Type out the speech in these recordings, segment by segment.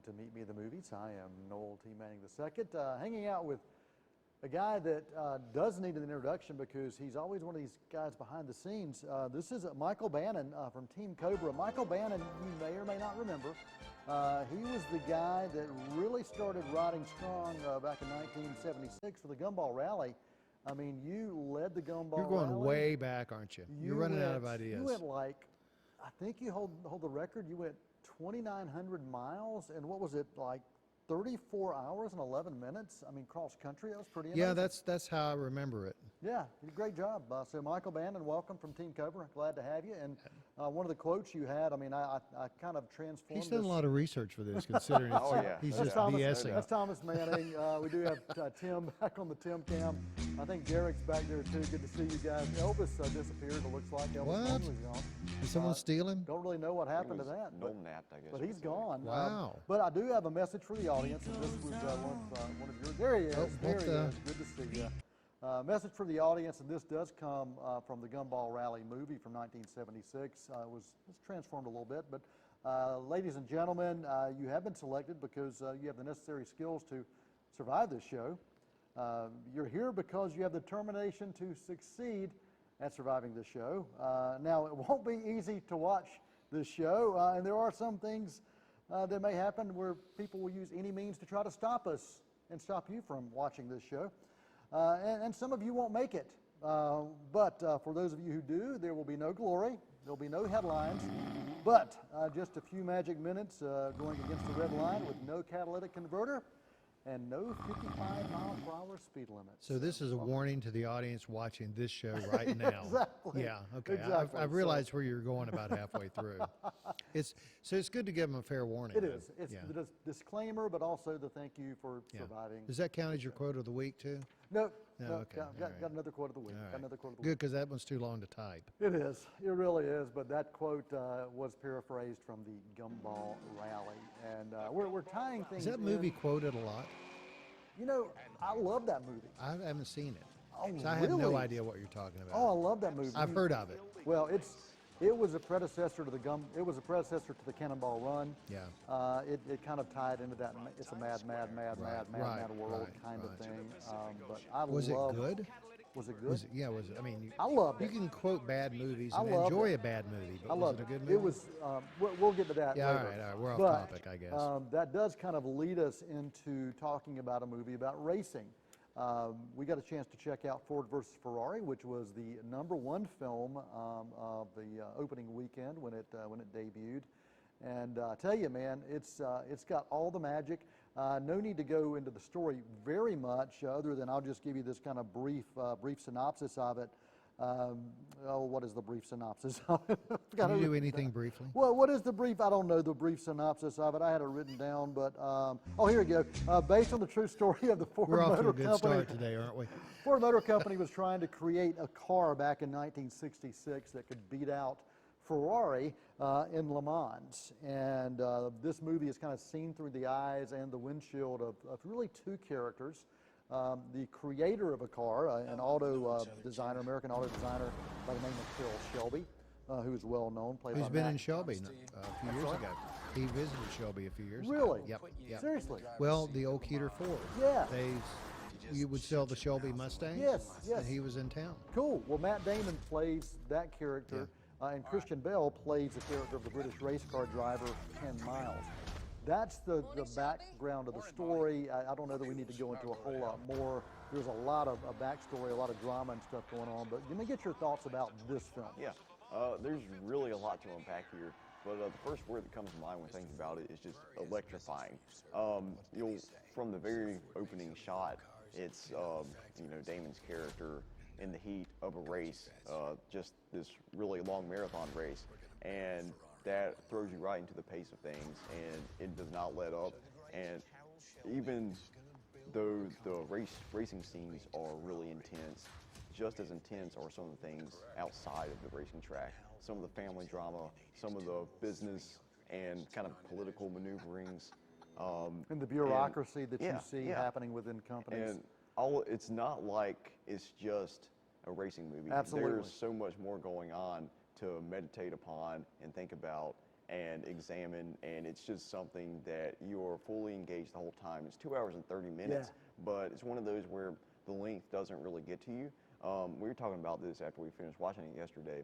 to Meet Me at the Movies. I am Noel T. Manning II, hanging out with a guy that does need an introduction because he's always one of these guys behind the scenes. This is Michael Bannon from Team Cobra. Michael Bannon, you may or may not remember, he was the guy that really started riding strong back in 1976 for the Gumball Rally. I mean, you led the Gumball You're going Rally. way back, aren't you? You're running out of ideas. You went like, I think you hold the record. You went 2,900 miles, and what was it, like 34 hours and 11 minutes? I mean, cross country. That was pretty amazing. Yeah, that's how I remember it. Yeah, you did a great job. So Michael Bannon, welcome from Team Cobra. Glad to have you. And one of the quotes you had, I mean, I kind of transformed. He's done a lot of research for this, considering he's just BSing. That's Thomas Manning. We do have Tim back on the Tim cam. I think Derek's back there too. Good to see you guys. Elvis disappeared. It looks like Elvis was gone. Did someone steal him? Don't really know what happened to that. Napped, I guess. But he's gone. Wow. But I do have a message for the audience, and this was one of yours. There he is. There he is. Good to see you. Message for the audience, and this does come from the Gumball Rally movie from 1976. It's transformed a little bit, but ladies and gentlemen, you have been selected because you have the necessary skills to survive this show. You're here because you have the determination to succeed at surviving this show. Now, it won't be easy to watch this show, and there are some things that may happen where people will use any means to try to stop us and stop you from watching this show. And some of you won't make it. But for those of you who do, there will be no glory, there'll be no headlines, but just a few magic minutes going against the red line with no catalytic converter and no 55-mile-per-hour speed limit. So this is a warning to the audience watching this show right now. Exactly. Yeah, okay. Exactly. I've realized where you're going about halfway through. So it's good to give them a fair warning. It is. It's the disclaimer, but also the thank you for surviving. Does that count as your quote of the week, too? No. Okay. Got another quote of the week. Right. Got another quote of the Good, week. because that one's too long to type. It is. It really is. But that quote was paraphrased from the Gumball Rally. And we're tying things Is that movie quoted a lot? You know, I love that movie. I haven't seen it. Oh, so I have no really? idea what you're talking about. Oh, I love that movie. I've heard of it. Well, it was a predecessor to the Cannonball Run. Yeah. It kind of tied into that. It's a mad world kind of thing. But I was it good? Was it good? Was it? I mean, I loved it. You can quote bad movies and enjoy a bad movie, but was it a good movie? It was. We'll get to that. Yeah, later. all right. We're off topic, I guess. That does kind of lead us into talking about a movie about racing. We got a chance to check out Ford versus Ferrari, which was the #1 film of the opening weekend when it debuted. And I tell you, man, it's got all the magic. No need to go into the story very much, other than I'll just give you this kind of brief synopsis of it. What is the brief synopsis of it? Can you do anything briefly? Well, what is the brief? I don't know the brief synopsis of it. I had it written down, but oh, here we go. Based on the true story of the Ford Motor Company. We're off to a good start today, aren't we? Ford Motor Company was trying to create a car back in 1966 that could beat out Ferrari in Le Mans. And this movie is kind of seen through the eyes and the windshield of really two characters. The creator of a car, an designer, American auto designer by the name of Phil Shelby, who is well known. Who's been in Shelby a few years ago. He visited Shelby a few years ago. Really? Yep. Seriously? Well, the old Keeter Ford. Yeah. You would sell the Shelby Mustang? Yes. And he was in town. Cool. Well, Matt Damon plays that character, and Christian Bale plays the character of the British race car driver, Ken Miles. That's the background of the story. I don't know that we need to go into a whole lot more. There's a lot of backstory, a lot of drama and stuff going on, but let me get your thoughts about this film. Yeah, there's really a lot to unpack here, but the first word that comes to mind when thinking about it is just electrifying. From the very opening shot, it's Damon's character in the heat of a race, just this really long marathon race, and that throws you right into the pace of things, and it does not let up. And even though the racing scenes are really intense, just as intense are some of the things outside of the racing track. Some of the family drama, some of the business and kind of political maneuverings. And the bureaucracy that you see happening within companies. And it's not like it's just a racing movie. Absolutely. There's so much more going on to meditate upon and think about. and examine, and it's just something that you're fully engaged the whole time. It's 2 hours and 30 minutes, but it's one of those where the length doesn't really get to you. We were talking about this after we finished watching it yesterday.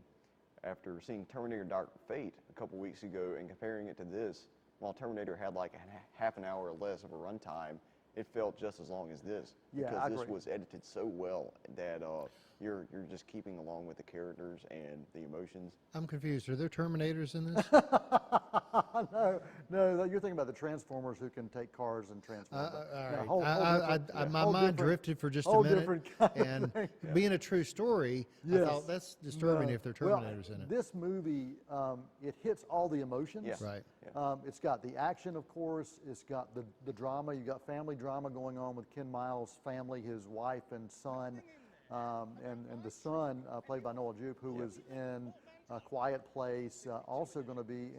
After seeing Terminator Dark Fate a couple weeks ago and comparing it to this, while Terminator had like half an hour or less of a runtime, it felt just as long as this. Yeah, because I this agree. was edited so well that you're just keeping along with the characters and the emotions. I'm confused. Are there Terminators in this? No, you're thinking about the Transformers who can take cars and transform them. No, All right. My whole mind different- drifted for just a whole minute. different kind of And thing. being a true story, I Yes. thought that's disturbing No. if there are Well, Terminators in it. This movie, it hits all the emotions. Yeah. Right. It's got the action, of course. It's got the drama. You got family drama going on with Ken Miles' family, his wife and son, and the son, played by Noel Jupe, who was in A Quiet Place, also going to be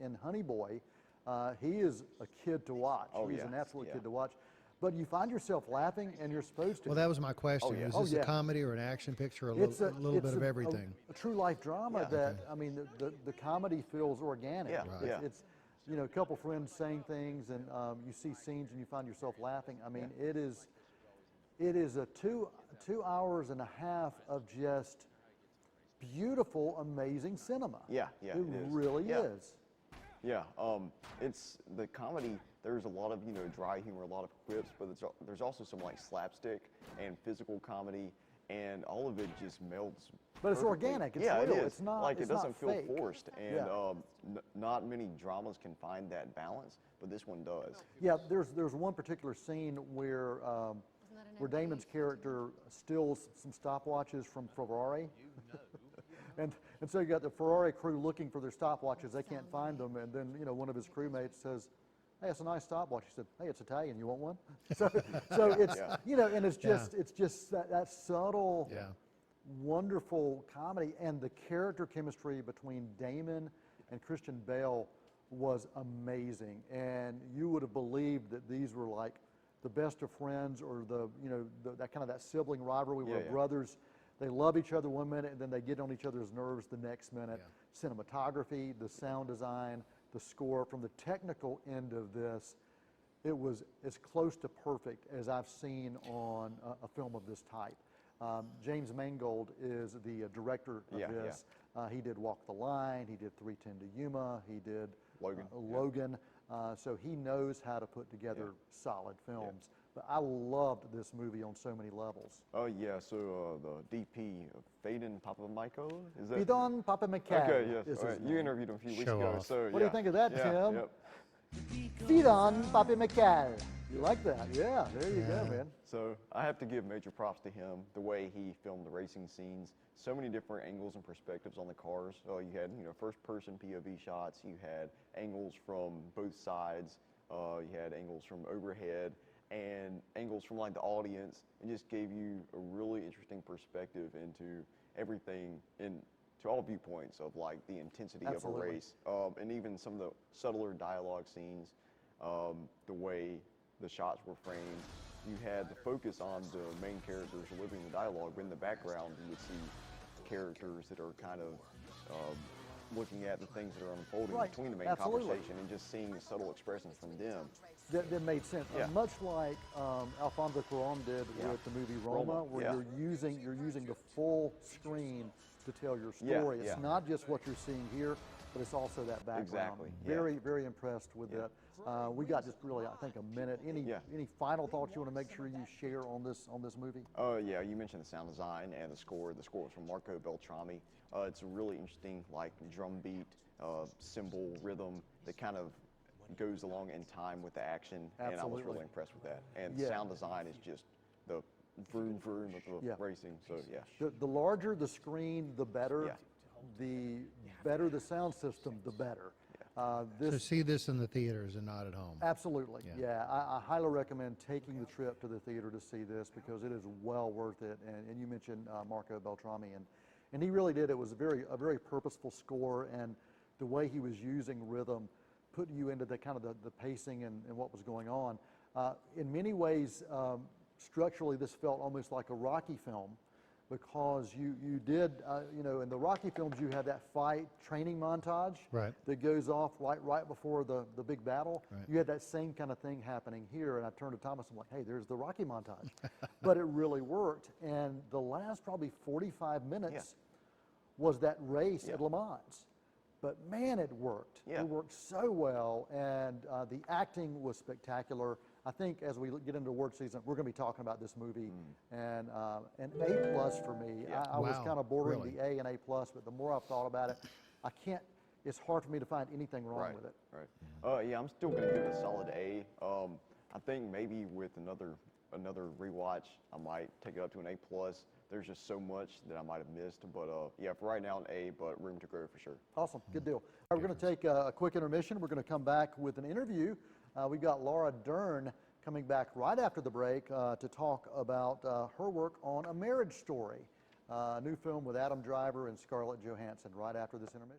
in Honey Boy. He is a kid to watch. Oh, He's yeah. an absolute Yeah. kid to watch. But you find yourself laughing, and you're supposed to. Well, that was my question. yeah. Is Oh, this yeah. a comedy or an action picture, or It's a little bit of everything? A true life drama Yeah. that, I mean, the comedy feels organic. Yeah, It's, right. Yeah. it's, you know, a couple friends saying things, and you see scenes and you find yourself laughing. I mean, it is a two hours and a half of just beautiful, amazing cinema. Yeah, yeah, It it is. really Yeah. is. Yeah, it's the comedy. There's a lot of dry humor, a lot of quips, but there's also some like slapstick and physical comedy, and all of it just melds. But it's perfectly. organic, it's yeah, real, it is. it's not- like it's it doesn't not feel fake. forced, and Yeah. not many dramas can find that balance, but this one does. Yeah, there's one particular scene where Damon's character steals some stopwatches from Ferrari. And so you got the Ferrari crew looking for their stopwatches. They can't find them, and then one of his crewmates says, "Hey, it's a nice stopwatch." He said, "Hey, it's Italian. You want one?" So it's and it's just that subtle, Yeah. wonderful comedy, and the character chemistry between Damon and Christian Bale was amazing. And you would have believed that these were like the best of friends, or that kind of that sibling rivalry where Yeah. brothers. They love each other one minute, and then they get on each other's nerves the next minute. Cinematography, the sound design, the score, from the technical end of this, it was as close to perfect as I've seen on a film of this type. James Mangold is the director of Yeah, this. He did Walk the Line, he did 3:10 to Yuma, he did Logan, Logan. So he knows how to put together solid films. But I loved this movie on so many levels. Oh yeah, so the DP, Faden Papamichael, is that? Fidon Papamichael. Okay, yes. is All his right. You name. interviewed him a few weeks Show ago. off. So What do you think of that, yeah, Tim? Yep. Fidon Papamichael. You like that? Yeah, there you go, Yeah. man. So I have to give major props to him, the way he filmed the racing scenes. So many different angles and perspectives on the cars. You had first-person POV shots. You had angles from both sides. You had angles from overhead and angles from like the audience. It just gave you a really interesting perspective into everything, to all viewpoints of like the intensity Absolutely. of a race, and even some of the subtler dialogue scenes, the way the shots were framed. You had the focus on the main characters delivering the dialogue, but in the background you would see characters that are kind of looking at the things that are unfolding Right, between the main absolutely. conversation, and just seeing the subtle expressions from them. That made sense. Yeah. Much like Alfonso Cuarón did with the movie Roma, Roma, where yeah. you're using the full screen to tell your Yeah, story. yeah. It's not just what you're seeing here, but it's also that background. Exactly, yeah. Very, very impressed with that. We got just really, I think, a minute. Any final thoughts you want to make sure you share on this movie? Oh yeah, you mentioned the sound design and the score. The score was from Marco Beltrami. It's a really interesting like drum beat, cymbal rhythm that kind of goes along in time with the action, and I was Absolutely. really impressed with that. And Yeah. the sound design is just the vroom vroom of the Yeah. racing. So yeah. The larger the screen, the better. Yeah. The better the sound system, the better. So This see this in the theaters and not at home. Absolutely, Yeah. yeah. I highly recommend taking the trip to the theater to see this, because it is well worth it. And you mentioned Marco Beltrami, and he really did. It was a very purposeful score, and the way he was using rhythm, putting you into the kind of the pacing and what was going on. In many ways, structurally, this felt almost like a Rocky film, because you did, you know, in the Rocky films you have that fight training montage Right. that goes off right before the big battle. Right. You had that same kind of thing happening here, and I turned to Thomas, I'm like, hey, there's the Rocky montage. But it really worked, and the last probably 45 minutes was that race at Le Mans. But man, it worked. Yeah. It worked so well, and the acting was spectacular. I think as we get into award season, we're going to be talking about this movie, and an A+ for me. Yeah. I was Wow, kind of bordering really? the A and A+, but the more I've thought about it, I can't. It's hard for me to find anything wrong with it. Right. Yeah, I'm still going to give it a solid A. I think maybe with another rewatch, I might take it up to an A+. There's just so much that I might have missed, but yeah, for right now an A, but room to grow for sure. Awesome, good deal. All right, we're going to take a quick intermission. We're going to come back with an interview. We've got Laura Dern coming back right after the break to talk about her work on A Marriage Story, a new film with Adam Driver and Scarlett Johansson, right after this intermission.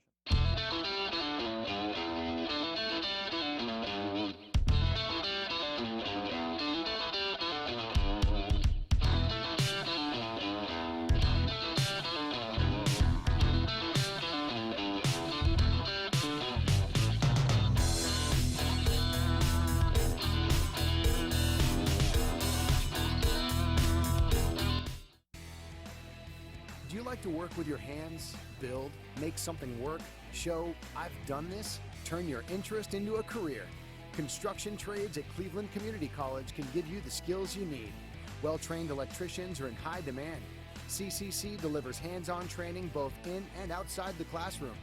Do you like to work with your hands, build, make something work, show, I've done this? Turn your interest into a career. Construction trades at Cleveland Community College can give you the skills you need. Well-trained electricians are in high demand. CCC delivers hands-on training both in and outside the classroom.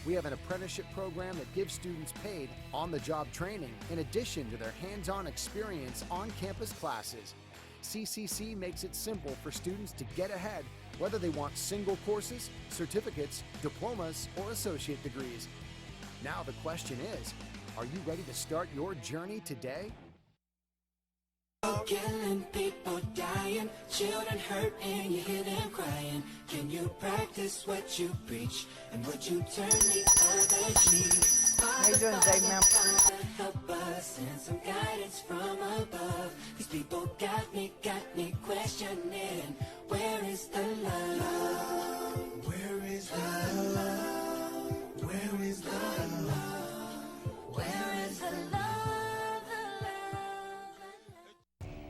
We have an apprenticeship program that gives students paid on-the-job training in addition to their hands-on experience on campus classes. CCC makes it simple for students to get ahead, whether they want single courses, certificates, diplomas, or associate degrees. Now the question is, are you ready to start your journey today? Killing, people dying, children hurt and you hear them crying. Can you practice what you preach and would you turn the other cheek? How you doing today, ma'am? Help us and some guidance from above. These people got me questioning. Where is the love? Where is the love? Where is the love? Where is the love?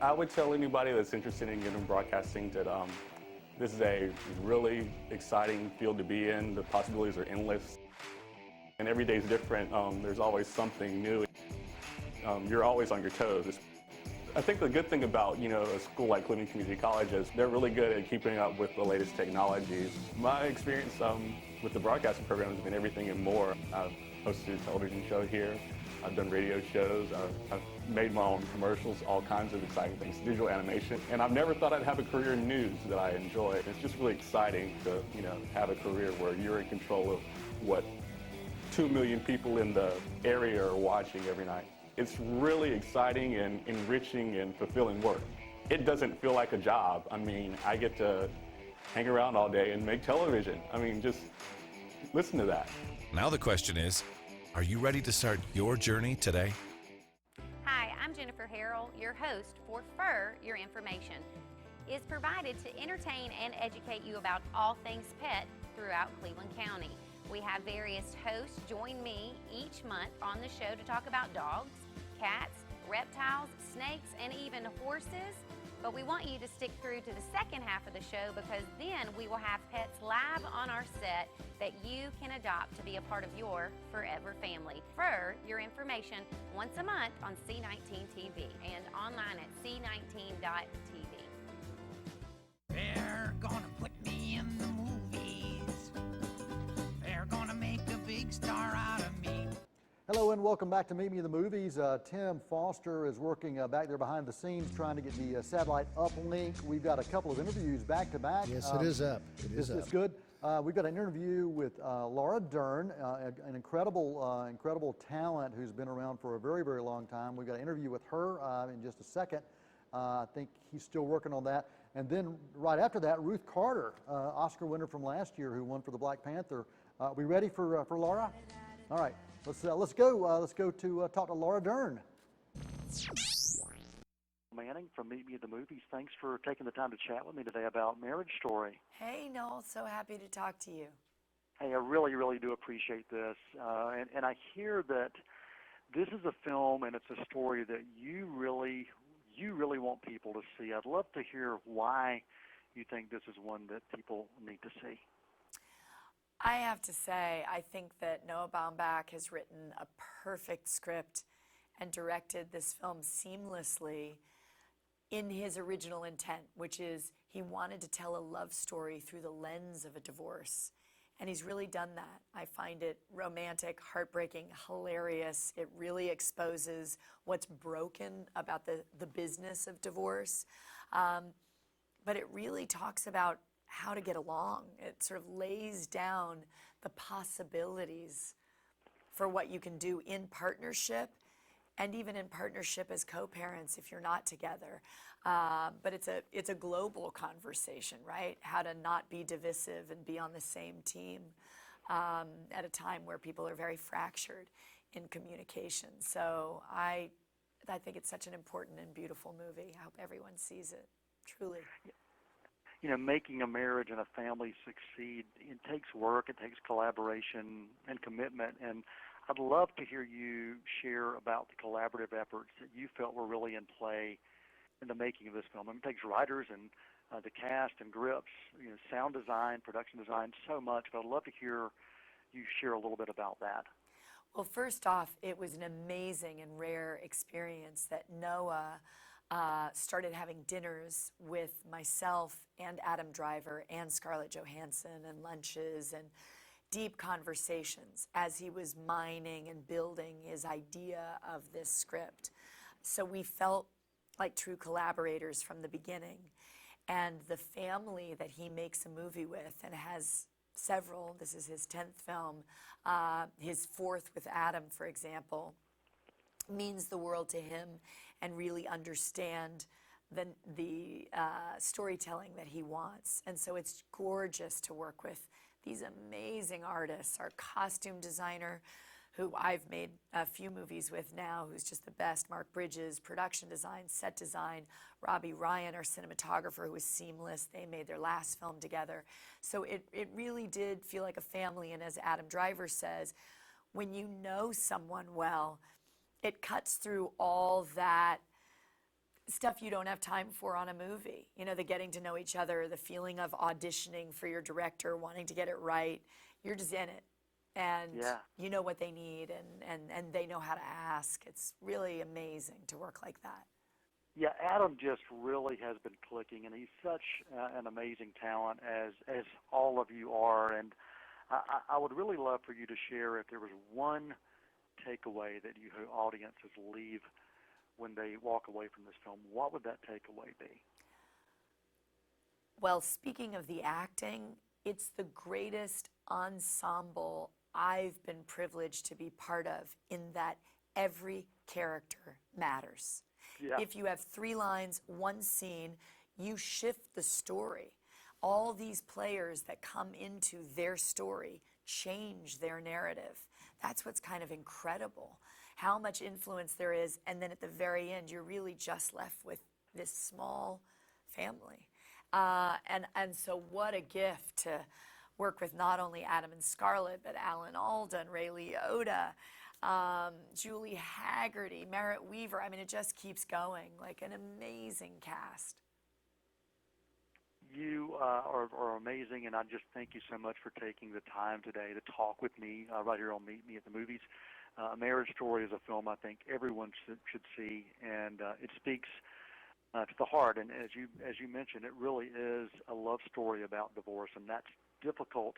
I would tell anybody that's interested in getting broadcasting that this is a really exciting field to be in. The possibilities are endless. And every day is different. There's always something new. You're always on your toes. I think the good thing about, a school like Cleveland Community College is they're really good at keeping up with the latest technologies. My experience with the broadcasting program has been everything and more. I've hosted a television show here. I've done radio shows. I've made my own commercials, all kinds of exciting things, digital animation. And I've never thought I'd have a career in news that I enjoy. It's just really exciting to, have a career where you're in control of what 2 million people in the area are watching every night. It's really exciting and enriching and fulfilling work. It doesn't feel like a job. I mean, I get to hang around all day and make television. I mean, just listen to that. Now the question is, are you ready to start your journey today? Hi, I'm Jennifer Harrell, your host for Fur Your Information. Is provided to entertain and educate you about all things pet throughout Cleveland County. We have various hosts join me each month on the show to talk about dogs, cats, reptiles, snakes, and even horses. But we want you to stick through to the second half of the show because then we will have pets live on our set that you can adopt to be a part of your forever family. For your information, once a month on C19 TV and online at C19.tv. They're gonna put me in the movies. They're gonna make a big star out of me. Hello and welcome back to Meet Me in the Movies. Tim Foster is working back there behind the scenes trying to get the satellite uplink. We've got a couple of interviews back to back. Yes, it is up. It is up. It's good. We've got an interview with Laura Dern, an incredible talent who's been around for a very, very long time. We've got an interview with her in just a second. I think he's still working on that. And then right after that, Ruth Carter, Oscar winner from last year who won for the Black Panther. Are we ready for Laura? All right. Let's go to talk to Laura Dern. Manning from Meet Me at the Movies. Thanks for taking the time to chat with me today about Marriage Story. Hey, Noel, so happy to talk to you. Hey, I really, really do appreciate this. And I hear that this is a film and it's a story that you really want people to see. I'd love to hear why you think this is one that people need to see. I have to say, I think that Noah Baumbach has written a perfect script and directed this film seamlessly in his original intent, which is he wanted to tell a love story through the lens of a divorce. And he's really done that. I find it romantic, heartbreaking, hilarious. It really exposes what's broken about the business of divorce. But it really talks about how to get along. It sort of lays down the possibilities for what you can do in partnership and even in partnership as co-parents if you're not together. But it's a global conversation, right? How to not be divisive and be on the same team at a time where people are very fractured in communication. So I think it's such an important and beautiful movie. I hope everyone sees it, truly. You know, making a marriage and a family succeed, it takes work, it takes collaboration and commitment. And I'd love to hear you share about the collaborative efforts that you felt were really in play in the making of this film. I mean, it takes writers and the cast and grips, you know, sound design, production design, so much. But I'd love to hear you share a little bit about that. Well, first off, it was an amazing and rare experience that Noah started having dinners with myself and Adam Driver and Scarlett Johansson and lunches and deep conversations as he was mining and building his idea of this script. So we felt like true collaborators from the beginning. And the family that he makes a movie with and has several, this is his 10th film, his 4th with Adam, for example, means the world to him and really understand the storytelling that he wants. And so it's gorgeous to work with these amazing artists. Our costume designer, who I've made a few movies with now, who's just the best, Mark Bridges, production design, set design, Robbie Ryan, our cinematographer, who was seamless. They made their last film together. So it really did feel like a family, and as Adam Driver says, when you know someone well, it cuts through all that stuff you don't have time for on a movie. You know, the getting to know each other, the feeling of auditioning for your director, wanting to get it right. You're just in it. And you know what they need, and they know how to ask. It's really amazing to work like that. Yeah, Adam just really has been clicking, and he's such an amazing talent, as all of you are. And I would really love for you to share if there was one takeaway that you hope audiences leave when they walk away from this film. What would that takeaway be? Well, speaking of the acting, it's the greatest ensemble I've been privileged to be part of, in that every character matters. Yeah. If you have 3 lines, 1 scene, you shift the story. All these players that come into their story change their narrative. That's what's kind of incredible, how much influence there is, and then at the very end, you're really just left with this small family. And so what a gift to work with not only Adam and Scarlett, but Alan Alda, Ray Liotta, Julie Haggerty, Merritt Weaver. I mean, it just keeps going, like an amazing cast. You are amazing, and I just thank you so much for taking the time today to talk with me right here on Meet Me at the Movies. Marriage Story is a film I think everyone should see, and it speaks to the heart. And as you mentioned, it really is a love story about divorce, and that's difficult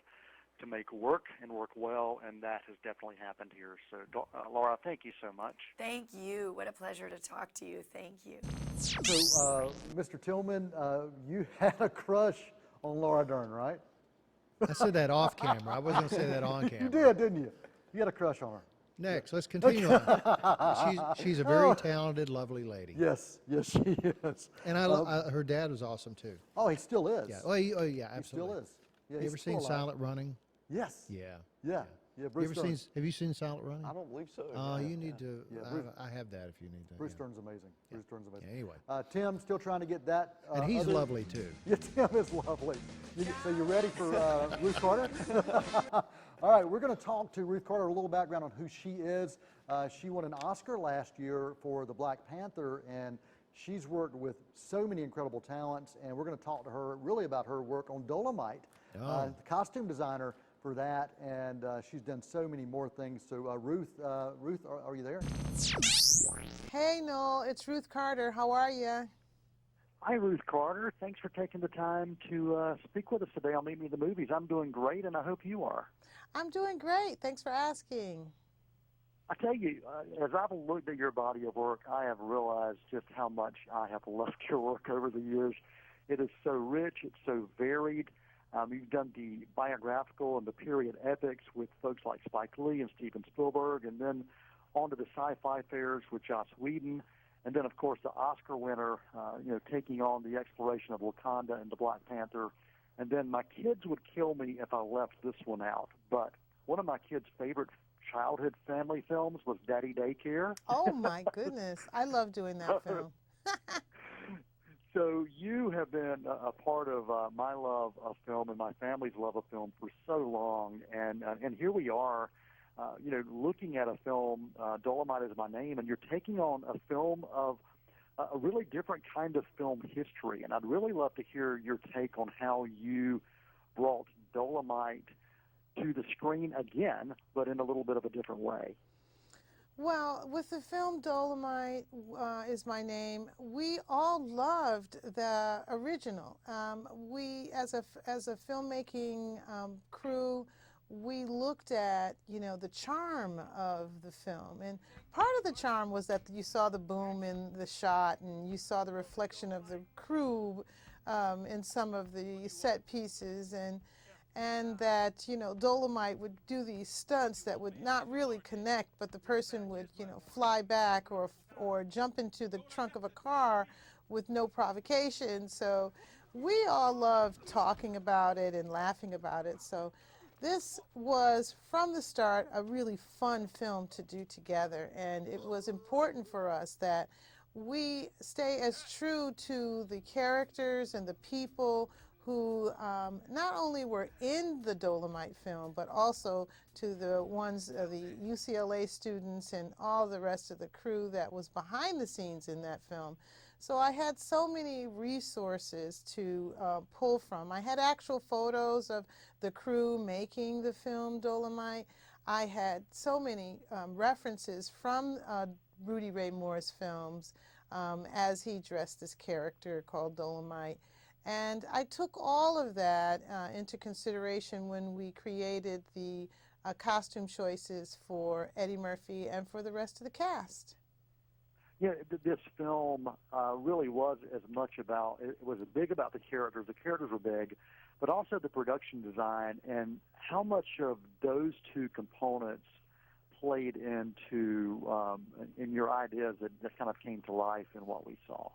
to make work and work well, and that has definitely happened here. So, Laura, thank you so much. Thank you. What a pleasure to talk to you. Thank you. So, Mr. Tillman, you had a crush on Laura Dern, right? I said that off camera. I wasn't going to say that on camera. You did, didn't you? You had a crush on her. Next, let's continue on. She's a very talented, lovely lady. Yes, yes, she is. And her dad was awesome, too. Oh, he still is. Yeah. Oh, yeah, absolutely. He still is. Yeah, you ever seen Silent Running? Yes. Yeah. Yeah. Yeah, Bruce Dern. Have you seen Silent Running? I don't believe so. You need to. Yeah, I have that if you need to. Bruce yeah. Dern's amazing. Bruce Dern's amazing. Yeah, anyway. Tim, still trying to get that. And he's lovely too. Yeah, Tim is lovely. So you ready for Ruth Carter? All right, we're going to talk to Ruth Carter, a little background on who she is. She won an Oscar last year for the Black Panther, and she's worked with so many incredible talents, and we're going to talk to her really about her work on Dolemite, the costume designer for that, and she's done so many more things. So Ruth, are you there? Hey Noel, it's Ruth Carter. How are you? Hi, Ruth Carter. Thanks for taking the time to speak with us today on Meet Me at the Movies. I'm doing great, and I hope you are. I'm doing great. Thanks for asking. I tell you, as I've looked at your body of work, I have realized just how much I have loved your work over the years. It is so rich. It's so varied. You've done the biographical and the period epics with folks like Spike Lee and Steven Spielberg, and then onto the sci-fi fairs with Joss Whedon, and then, of course, the Oscar winner, taking on the exploration of Wakanda and the Black Panther. And then my kids would kill me if I left this one out, but one of my kids' favorite childhood family films was Daddy Daycare. Oh, my goodness. I love doing that film. So you have been a part of my love of film and my family's love of film for so long, and here we are, looking at a film, Dolemite is my name, and you're taking on a film of a really different kind of film history, and I'd really love to hear your take on how you brought Dolemite to the screen again, but in a little bit of a different way. Well, with the film Dolemite is my name, we all loved the original. We, as a filmmaking crew, we looked at, the charm of the film. And part of the charm was that you saw the boom in the shot, and you saw the reflection of the crew in some of the set pieces, and that, Dolemite would do these stunts that would not really connect, but the person would, fly back or jump into the trunk of a car with no provocation. So we all loved talking about it and laughing about it. So this was, from the start, a really fun film to do together, and it was important for us that we stay as true to the characters and the people who not only were in the Dolemite film, but also to the ones, the UCLA students and all the rest of the crew that was behind the scenes in that film. So I had so many resources to pull from. I had actual photos of the crew making the film Dolemite. I had so many references from Rudy Ray Moore's films as he dressed this character called Dolemite. And I took all of that into consideration when we created the costume choices for Eddie Murphy and for the rest of the cast. Yeah, this film really was as much about, it was big about the characters. The characters were big, but also the production design and how much of those two components played into in your ideas that kind of came to life in what we saw.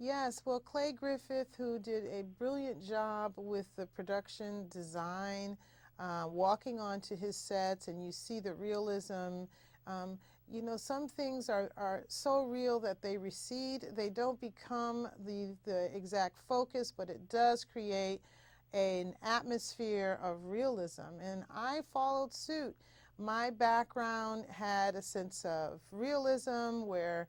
Yes, well, Clay Griffith, who did a brilliant job with the production design, walking onto his sets, and you see the realism. Some things are so real that they recede. They don't become the exact focus, but it does create an atmosphere of realism, and I followed suit. My background had a sense of realism where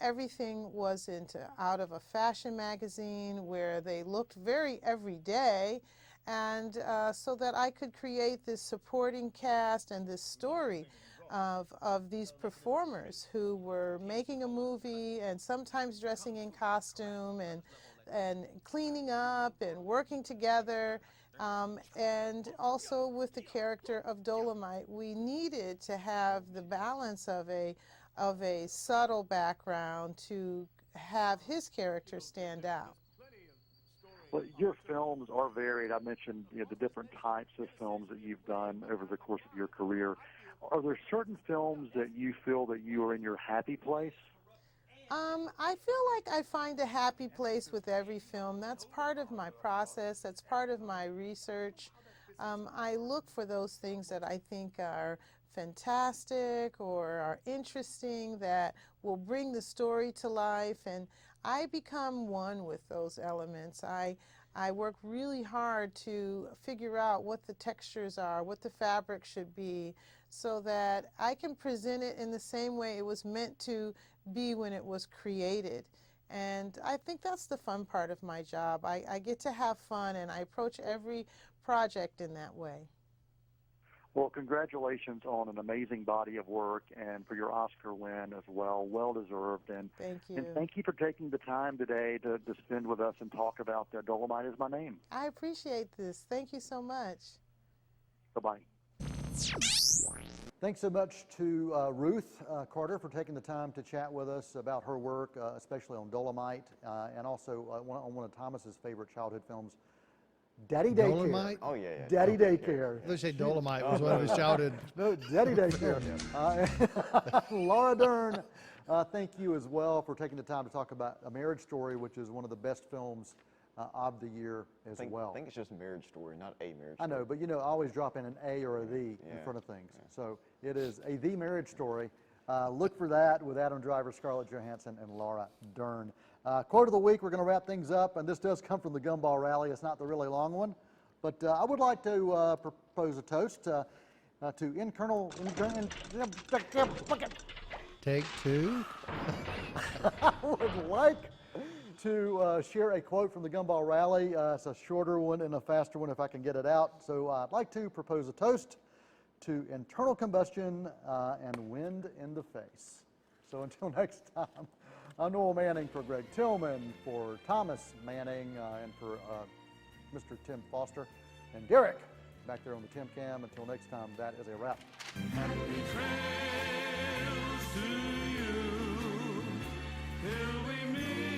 everything wasn't out of a fashion magazine where they looked very everyday, and so that I could create this supporting cast and this story of these performers who were making a movie and sometimes dressing in costume and cleaning up and working together. And also with the character of Dolemite, we needed to have the balance of a subtle background to have his character stand out. Well, your films are varied. I mentioned the different types of films that you've done over the course of your career. Are there certain films that you feel that you are in your happy place? I feel like I find a happy place with every film. That's part of my process. That's part of my research. I look for those things that I think are fantastic or are interesting, that will bring the story to life, and I become one with those elements. I work really hard to figure out what the textures are, what the fabric should be, so that I can present it in the same way it was meant to be when it was created. And I think that's the fun part of my job. I get to have fun, and I approach every project in that way. Well, congratulations on an amazing body of work and for your Oscar win as well. Well deserved. And thank you. And thank you for taking the time today to spend with us and talk about Dolemite Is My Name. I appreciate this. Thank you so much. Bye-bye. Thanks so much to Ruth Carter for taking the time to chat with us about her work, especially on Dolemite, and also on one of Thomas's favorite childhood films, Daddy Daycare. Dolemite? Oh, yeah, yeah. Daddy Daycare. Let's say Dolemite was one of his childhood. No, Daddy Daycare. Laura Dern, thank you as well for taking the time to talk about A Marriage Story, which is one of the best films of the year as well. I think it's just Marriage Story, not A Marriage Story. I know, but you know, I always drop in an A or a V in front of things. So it is a The Marriage Story. Look for that with Adam Driver, Scarlett Johansson, and Laura Dern. Quote of the week, we're going to wrap things up, and this does come from the Gumball Rally. It's not the really long one, but I would like to propose a toast to Take two. I would like to share a quote from the Gumball Rally. It's a shorter one and a faster one if I can get it out. So I'd like to propose a toast to internal combustion and wind in the face. So until next time, I'm Noel Manning for Greg Tillman, for Thomas Manning, and for Mr. Tim Foster, and Derek back there on the Tim Cam. Until next time, that is a wrap. Happy trails to you till we meet.